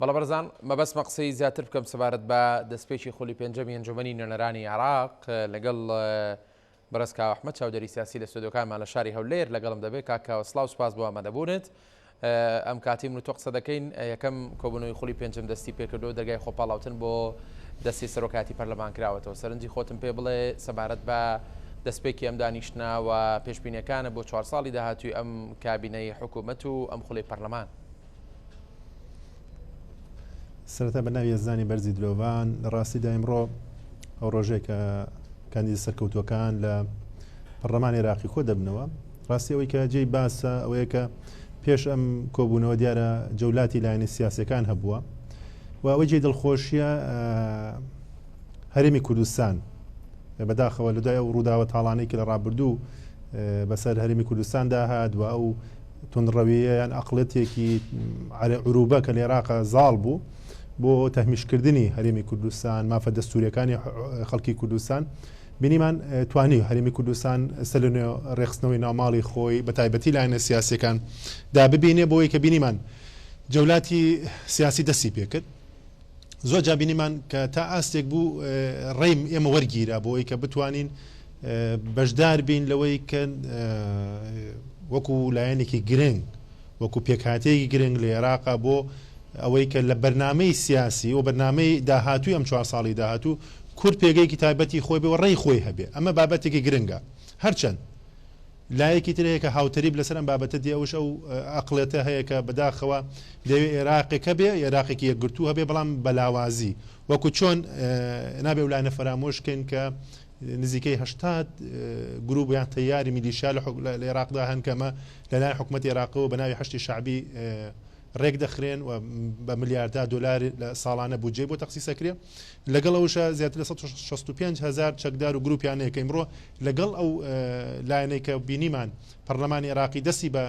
بەڵە بەرزان مەبەستمە قسەی زیاتر بکەم سەبارەت بە دەستپێکی خۆلی پێنجەمی ئەنجومەنی نوێنەرانی عێراق لەگەڵ بەڕێز کاک ئەحمەد چاودێری سیاسی لە ستودیۆکانمان لە شاری هەولێر لەگەڵم دەبێت کاکە سڵاو سوپاس بۆ ئامادەبوونت. ئەم کاتیم و تۆ قسە دەکەین یەکەم کۆبوونەوەی خۆلی پێنجەم دەستی پێکردو دەرگای خۆپاڵاوتن بۆ دەستی سەرۆکاتی پەرلەمان کراوەتەوە. سەرنجی خۆتم پێ بڵێ سەبارەت بە دەستپێکی ئەم دانیشتنا و پێشبینیەکانە بۆ 4 ساڵی داهاتووی ئەم کابینەی حکوومەت و ئەم خولەی پەرلەمان. سەرەتا بە ناوی هێزانی بەرزی دلۆڤان لە ڕاستیدا ئەمڕۆ ئەو ڕۆژێک کە کاندیدە سەرکەوتوەکان لە پەرلەمانی عێراقی خۆ دەبنەوە، ڕاستی ئەوەی کە جێی باسە ئەوەیە کە پێش ئەم کۆبوونەوە دیارە جەولاتی لایەنی سیاسیەکان هەبووە و ئەوەی جێی دڵخۆشیە هەرێمی کوردستان بەداخەوە لە دوای ئەو ڕووداوە تاڵانەی کە لە ڕابردوو بەسەر هەرێمی کوردستان داهات و ئەو تونڕەویە یان ئەقڵەتێکی عروبە کە لە عێراقە زاڵ بوو بۆ تەهمیشکردنی هەرێمی کوردستان مافە دەستوریەکانی خەڵکی کوردستان، بینیمان توانی هەرێمی کوردستان سەر لە ڕێخستنەوەی ناوماڵی خۆی بە تایبەتی لایەنە سیاسیەکان دا ببینێ بۆی کە بینیمان جەولاتی سیاسی دەستی پێکرد. زۆر جا بینیمان کە تا ئاستێک بوو ڕێم ئێمە وەرگیرە بۆی کە بتوانین بەشدار بین لەوەی کە وەکو لایەنێکی گرنگ وەکو پێکهاتەیەکی گرنگ لە عێراقا بۆ ئەوەی کە لە بەرنامەی سیاسی و بەرنامەی داهاتووی ئەم 4 ساڵی داهاتوو کورد پێگەیەکی تایبەتی خۆی بێ و ڕێی خۆی هەبێ. ئەمە بابەتێکی گرنگە، هەرچەند لایەکی ترەیە کە هاوتەریب لەسەر ئەم بابەتە دی ئەوش ئەو ئەقڵێتە هەیە کە بەداخەوە دەوێت عێراقێکە بێ عێراقێکی یەکگرتوو هەبێ بەڵام بەلاوازی وەکو چۆن نابێ ولایەنە فەرامۆشکەین کە نزیکەی 80 گروپ یان تەیاری میلیشیا لە عێراقدا هەن کەمە لەلایەن حکوومەتی عێراقەوە بە ناوی هەشتی شعبی ڕێک دەخرێن و بە ملیاردە دلار لە ساڵانە بودجێ بۆ تەخسیسەکرێ. لەگەڵ ئەوشە زیاتر لە 165,000 چەکدار و گروپیانەیە کە ئیمڕۆ لەگەڵ ئەو لایەنەی کە بینیمان پەرلەمانی عێراقی دەستی بە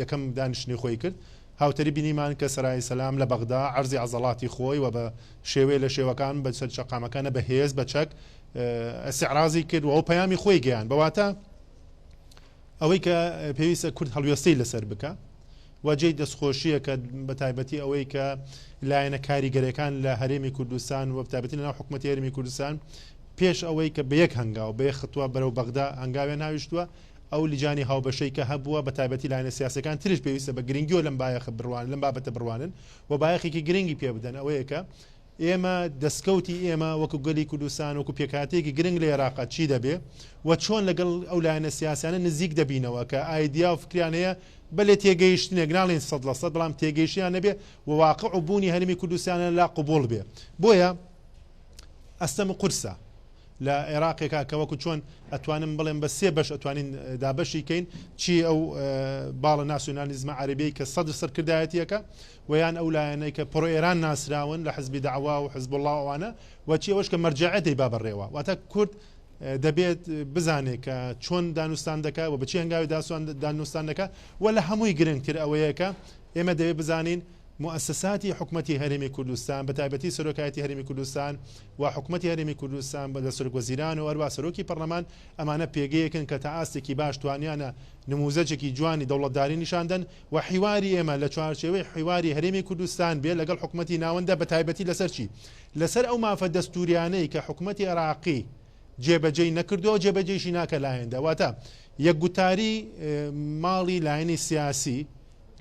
یەکەم دانیشتنی خۆی کرد، هاوتەری بینیمان کە سەرای سەلام لە بەغدا عەرزی عەزەڵاتی خۆی و بە شێوەیە لە شێوەکان بە شەقامەکانە بە هێز بە چەک ئەستیعرازی کرد و ئەو پەیامی خۆی گەیان بەواتە ئەوەی کە پێویستە کورد هەڵوێستەی لەسەر بکە و جێی دەستخۆشیە کە بە تایبەتی ئەوەی کە لایەنە کاریگەرەکان لە هەرێمی کوردستان و بەتایبەتی لەناو حکوومەتی هەرێمی کوردستان پێش ئەوەی کە بە یەک هەنگاو بە یەک خطوە بەرەو بەغدا هەنگاوێ ناویشتووە ئەو لیجانی هاوبەشەی کە هەبووە بە تایبەتی لایەنە سیاسەکان ترش پێویستە بە گرنگیۆ لەم بایەخ بڕوان لەم بابەتە بڕوانن و بایەخێکی گرنگی پێ بدەن ئەوەیە کە ئێمە دەستکەوتی ئێمە وەکو گەلی کوردستان وەکو پێکهاتەیەکی گرنگ لە عێراقا چی دەبێ و چۆن لەگەڵ ئەو لایەنە سیاسانە نزیک دەبینەوە کە ئایدیا و فکریانەیە بەلێ تێگەیشتنێک ناڵێن 100% بەڵام تێگەیشتیان نەبێ و واقع و بوونی هەرێمی کوردستانە لا قوبوڵ بێ. بۆیە ئەستەم و قورسە لە عێراقێکا کە وەکو چۆن ئەتوانم بڵێم بە 3 بەش ئەتوانین دابەشی کەین چی ئەو باڵە ناسیۆنالیزمە عەرەبیی کە سەدر سەرکردایەتیەکە و یان ئەو لایەنەی کە پڕۆ ئێران ناسراون لە حزبی دەعوا و حزب الله ئەوانە و چی ئەوەش کە مەرجەعەتی با بەڕێوە واتە کورد دەبێت بزانێت کە چۆن دانوستان دەکات و بەچی هەنگاوی دانوستان دەکات و لە هەمووی گرنگتر ئەوەیە کە ئێمە دەبێت بزانین مؤسساتی حکوومەتی هەرێمی کوردستان بە تایبەتی سەرۆکایەتی هەرێمی کوردستان و حکوومەتی هەرێمی کوردستان بە سەرۆک وەزیران و هەروە سەرۆکی پەرلەمان ئەمانە پێگەیەکن کە تا ئاستێکی باش توانیانە نموزەجێکی جوانی دەوڵەتداری نیشاندن و حیواری ئێمە لە چوارچێوەی حیواری هەرێمی کوردستان بێ لەگەڵ حکوومەتی ناوەندە بە تایبەتی لەسەر چی لەسەر ئەو مافە دەستوریانەی کە حکوومەتی عێراقی جێبەجێی نەکردەوە جێبەجێشی ناکە لایەندا واتە یەکگوتاری ماڵی لایەنی سیاسی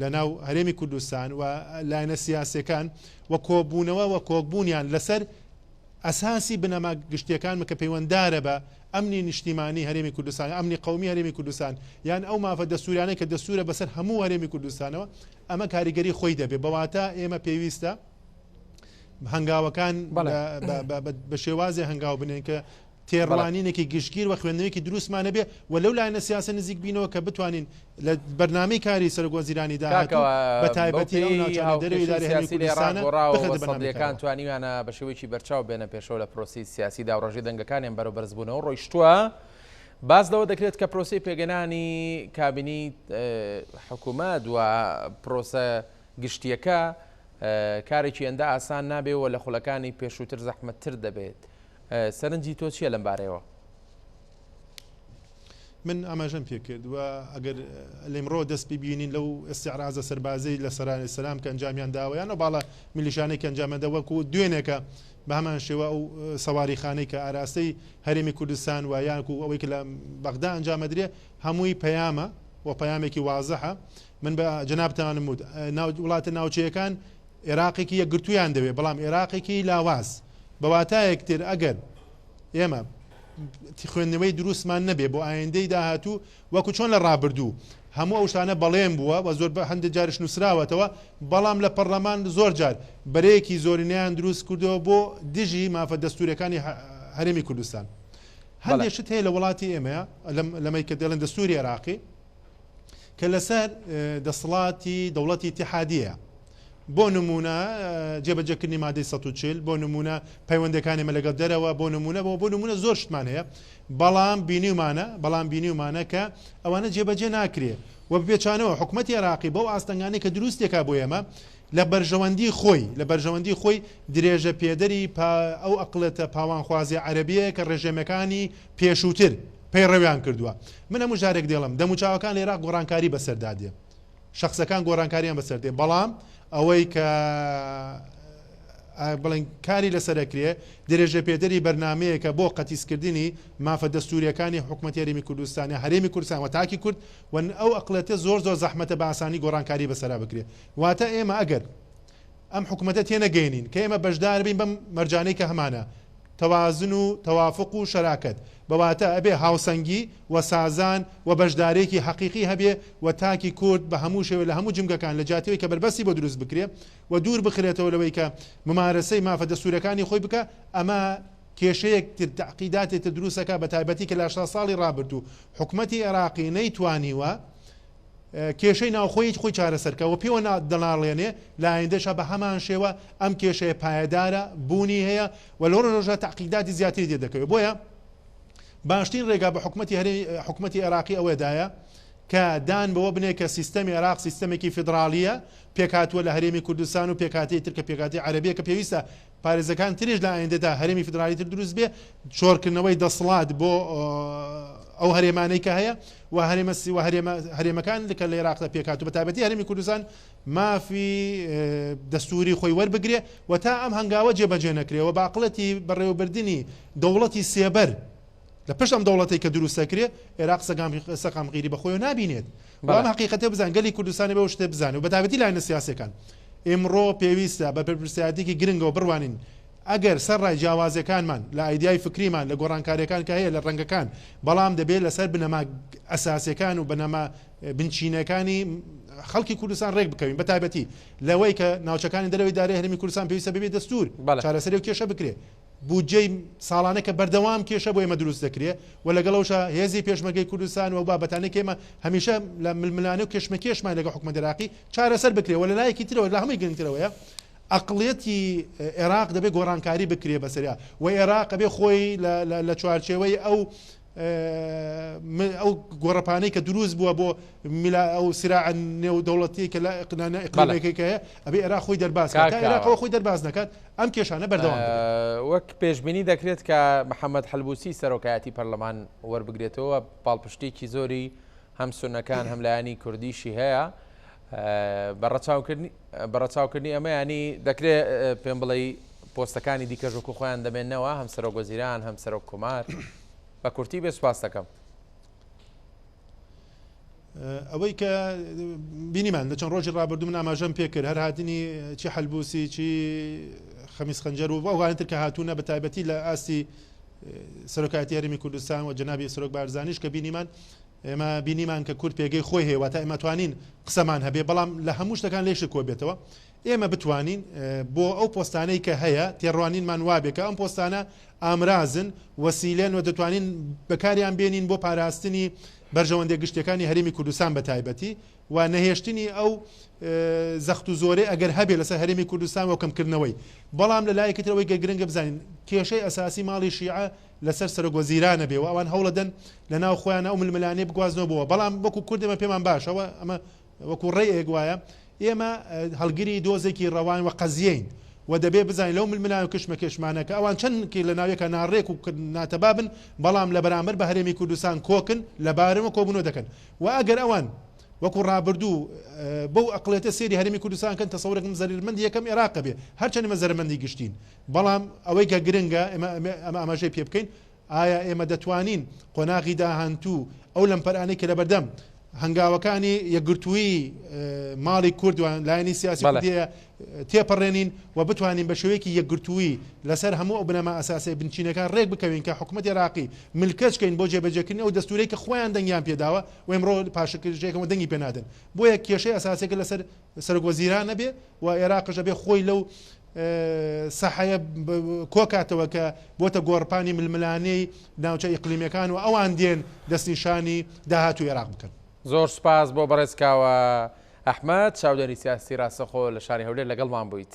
لە ناو هەرێمی کوردستان و لایەنە سیاسەکان و کۆبوونەوە و کۆکبوونیان لەسەر ئەساسی بنەما گشتیەکان کە پەیوەنددارە بە ئەمنی نیشتیمانی هەرێمی کوردستان ئەمنی قەومی هەرێمی کوردستان یان ئەو مافە دەستوریانەی کە دەستورە بەسەر هەموو هەرێمی کوردستانەوە ئەمە کاریگەری خۆی دەبێ بەواتە ئێمە پێویستە هەنگاوەکان بە شێوازی هەنگاو بنێن کە تێڕوانینێکی گشتگیر و خوێندنەوەیکی دروستمانە بێ و لەو لایەنە سیاسە نزیک بینەوە کە بتوانین لە بەرنامەی کاری سەرۆک وەزیرانی داهاتوو بە تایبەتی ئەو ناوچانە دەرەوەی ئیداری هەرێمی کوردستانە بەخێدەبەرنامەکان توانیویانە بە شێوەیەکی بەرچاو بێنە پێشەوە لە پرۆسی سیاسی دا و ڕۆژی دەنگەکانیان بەرەو بەرزبوونەوە ڕۆیشتووە. باز لەوە دەکرێت کە پرۆسی پێگەنانی کابینی حکوومەت و پرۆسە گشتیەکە کارێکی ئەندا ئاسان نابێەوە لە خولەکانی پێشووتر زەحمەتتر دەبێت. سەرنجی تۆ چییە لەم بارەیەوە؟ من ئاماژەم پێ کرد و ئەگەر لێمڕۆ دەست ببینین لەو ئستیعرازە سەربازەی لە سەرانی سەلام کە ئەنجامیان داوایان و باڵە میلیشانەی کە ئەنجامەدا وەکو دوێنێکە بە هەمان شێوە ئەو سەواریخانەی کە ئاراستەی هەرێمی کوردستان و یانکو ئەوەی کە لە بەغدا ئەنجامەدرێ هەمووی پەیامە و پەیامێکی وازەحە. من بە جەنابتانم وت وڵاتە ناوچەیەکان عێراقێکی یەکگرتوویان دەوێت بەڵام عێراقێکی لاواز بەواتایەک تر ئەگەر ئێمە خوێندنەوەی دروستمان نەبێ بۆ ئایندەی داهاتوو وەکو چۆن لە ڕابردوو هەموو ئەو شتانە بەڵێن بووە و زۆر بە هەندێک جارش نووسراوەتەوە بەڵام لە پەرلەمان زۆر جار بەرەیەکی زۆرینیان دروست کردەوە بۆ دژی مافە دەستوورەکانی هەرێمی کوردستان. هەندێک شت هەیە لە وڵاتی ئێمەیە لەمەی کە دەڵێن دەستووری عێراقی کە لەسەر دەسەڵاتی دەوڵەتی ئیتیحادیە بۆ نمونە جێبەجێکردنی مادەی 140 بۆ نمونە پەیوەندەکانێمە لەگەڵ دەرەوە بۆ نمونە زۆر شتمان هەیە بەڵام بینیومانە کە ئەوانە جێبەجێ ناکرێ و بێچانەوە حکوومەتی عێراقی بەو ئاستەنگانی کە دروستێکا بۆ ئێمە لە بەرژەوەندی خۆی درێژە پێدەری ئەو ئەقلەتە پاوانخوازی عەرەبیە کە ڕێژێمەکانی پێشووتر پەیڕەویان کردووە. من هەموو جارێک دێڵم دەموچاوەکان لە عێراق گۆڕانکاری بەسەردادێ شخصەکان گۆڕانکاریان بەسەردێ بەڵام ئەوەی کە بڵێن کاری لەسەرەکرێ درێژە پێدەری بەرنمەیەکە بۆ قەتیسکردنی مافە دەستوریەکانی حکوومەتی هەرێمی کوردستانی هەرێمی کوردستان و تاکی کورد و ئەو ئەقلەتە زۆر زەحمەتە بە ئاسانی گۆڕانکاری بەسەرا بکرێ. واتە ئێمە ئەگەر ئەم حکوومەتە تێنەگەینین کە ئێمە بەشدار بین بەم مەرجانەی کە هەمانە تەوازن و تەوافق و شەراکەت بەواتە ئەبێ هاوسەنگی و سازان و بەشدارێکی حەقیقی هەبێ و تاکی کورد بە هەموو شێوە لە هەموو جمگەکان لە جاتەوەی کە بەربەسی بۆ دروست بکرێ و دوور بخرێتەوە لەوەی کە ممارەسەی مافە دەستوورەکانی خۆی بکە. ئەمە کێشەیەک تعقیداتێتە دروستەکە بە تایبەتی کە لە 80 ساڵی ڕابردوو حکوومەتی عێراقی نەیتوانیوە کێشەی ناوخۆی خۆی چارەسەرکەوە پێوە دەناڵێنێ لە ئایندەشە بە هەمان شێوە ئەم کێشەیە پایەدارە بوونی هەیە و لەڕۆ ڕۆژە تعقیداتی زیاتری دەکەوێت. بۆیە باشترین ڕێگا بە حکوومەتی عێراقی ئەوەدایە کە دان بەوە بنێ کە سیستەمی عێراق سیستەمێکی فیدراالیە پێکاتوە لە هەرێمی کوردستان و پێکاتی تر کە پێکاتی عەرەبیە کە پێویستە پارێزەکان تریش لە ئایندەدا هەرێمی فیدراالی تر دروست بێ چۆرکردنەوەی دەسەڵات بۆ ئەو هەرێمانەی کە هەیە و هەرێمەکان لەکە لە عێراقدا پێکات و بە تایبەتی هەرێمی کوردستان مافی دەستوری خۆی وەربگرێ و تا ئەم هەنگاوە جێبەجێ نەکرێەوە باقلەتی بەڕێوەبردننی دەوڵەتی سێبەر لە پشت ئەم دەوڵەتی کە دروستەکرێ عێراق سەقامگیری بەخۆیەوە نابینێت. بەڵام حقیقەتە بزان گەلی کوردستانی بەو شتێ بزانێت و بە تایبەتی لاینە سیاسەکان ئێمڕۆ پێویستە بە پرسیارەتێکی گرنگەوە بڕوانین ئەگەر سەرڕای جیاوازەکانمان لە ئایدیای فکریمان لە گۆڕانکاریەکان کە هەیە لە ڕەنگەکان بەڵام دەبێت لەسەر بنەما ئەساسیەکان و بنەما بنچینەکانی خەڵکی کوردستان ڕێک بکەوین بە تایبەتی لەوەی کە ناوچەکانی دەرەوەی دارایی هەرێمی کوردستان پێویستە ببێت دەستور چارەسەری و کێشە بکرێ بودجەی ساڵانە کە بەردەوام کێشە بۆ ئێمە دروست دەکرێت و لەگەڵەوەشە هێزی پێشمەرگەی کوردستان و بابەتانێک ئێمە هەمیشە لە ململانە و کێشمەکێشمان لەگە حکومەت عێراقی چارەسەر بکرێ و لە لایەکی ترەوە لە هەمووی گرنگترەوەیە ئەقڵێتی عێراق دەبێت گۆڕانکاری بکرێ بەسەریا و عێراق دەبێت خۆی لە چوارچێوەی ئەو گۆڕەپانەی کە دروست بووە بۆ ئەو سراع نێو دەوڵەتی کە لە ئیقلیمێکێک هەیە ئەبێ عێراق خۆی دەرباز عێراقەوە خۆی دەرباز نەکات ئەم کێشانە بەردەوام وەک پێشبینی دەکرێت کە محەممەد حەلبوسی سەرۆکایەتی پەرلەمان وەربگرێتەوە پاڵپشتێکی زۆری هەم سونەکان هەم لایەنی کوردیشی هەیە بەڕەچاوکردنی ئەمە ینی دەکرێت پێم بڵێ پۆستەکانی دیکەژ وەکو خۆیان دەمێننەوە هەم سەرۆک وەزیران هەم سەرۆک کۆمار بە کورتی بێ سوپاس دەکەم. ئەوەی کە بینیمان لە چەند ڕۆژی ڕابردوو من ئاماژەم پێ کرد هەر هاتنی چی حەلبوسی چی خەمیس خەنجەر و ئەوانتر کە هاتوونە بە تایبەتی لە ئاستی سەرۆکایەتی هەرێمی کوردستان و جەنابی سەرۆک بارزانیش کە بینیمان ئێمە بینیمان کە کورد پێگەی خۆی هەیە واتە ئێمە توانین قسەمان هەبێ بەڵام لە هەموو شتەکان لێشی کۆ بێتەوە ئێمە بتوانین بۆ ئەو پۆستانەی کە هەیە تێڕوانینمان وابێ کە ئەم پۆستانە ئامرازن وەسیلێن و دەتوانین بەکاریان بێنین بۆ پاراستنی بەرژەوەندێ گشتەکانی هەرێمی کوردستان بە تایبەتی و نەهێشتنی ئەو زەخت و زۆرێ ئەگەر هەبێ لەسەر هەرێمی کوردستان و کەمکردنەوەی بەڵام لە لایەکی ترەوەی گرنگە بزانین کێشەی ئەساسی ماڵی شیعە لەسەر سەرۆک وەزیرانە بێ و ئەوان هەوڵەدەن لە ناو خۆیان ئەو ململانێ بگوازنەوە بووە بەڵام وەکو کورد ئێمە پێمان باشەوە ئەمە وەکو ڕێیەک وایە ئێمە هەڵگیری دۆزێکی ڕەوان و قەزیین و دەبێ بزانین لەو ململای و کشمە کێشمانەکە ئەوان چەندکی لە ناوێکە ناڕێک و ناتەبابن بەڵام لە بەرامبەر بە هەرێمی کوردستان کۆکن لە بارەمە کۆبوونەوە دەکەن و ئەگەر ئەوان وەکو ڕابردوو بەو ئەقلێتە سێری هەرێمی کوردستان کەن تەسەورێکم زەرمەندی یەکەم عێراقە بێ هەرچەندمە زەرمەندی گشتین بەڵام ئەوەی کە گرنگە ئەمە ئاماژەی پێ بکەین ئایا ئێمە دەتوانین قۆناغی داهاتوو ئەو لەمپەرانەی کە لە بەردەم هەنگاوەکانی یەکگرتووی ماڵی کوردوان لایەنی سیاسی کوردیە تێپەڕێنین و بتوانین بە شێوەیەکی یەکگرتووی لەسەر هەموو ئەو بنەما ئەساسی بنچینەکان ڕێک بکەوین کە حکوومەت عێراقی ملکەچکەین بۆ جێبەجێکردنی ئەو دەستوورەی کە خۆیان دەنگیان پێداوە و ئێمڕۆ پاشەکەم دەنگی پێنادەن بۆیە کێشەی ئەساسێکە لەسەر سەرۆکوەزیران نەبێ و عێراقش ئەبێ خۆی لەو سەحەیە کۆکاتەوە کە بۆتە گۆڕپانی ململانەی ناوچە ئیقلیمیەکان و ئەوان دێن دەستنیشانی داهاتوو عێراق بکەن. زۆر سپاس بۆ بەڕێزکاوە ئەحمەد چاودێری سیاسی ڕاستەخۆ لە شاری هەولێر لەگەڵمان بوویت.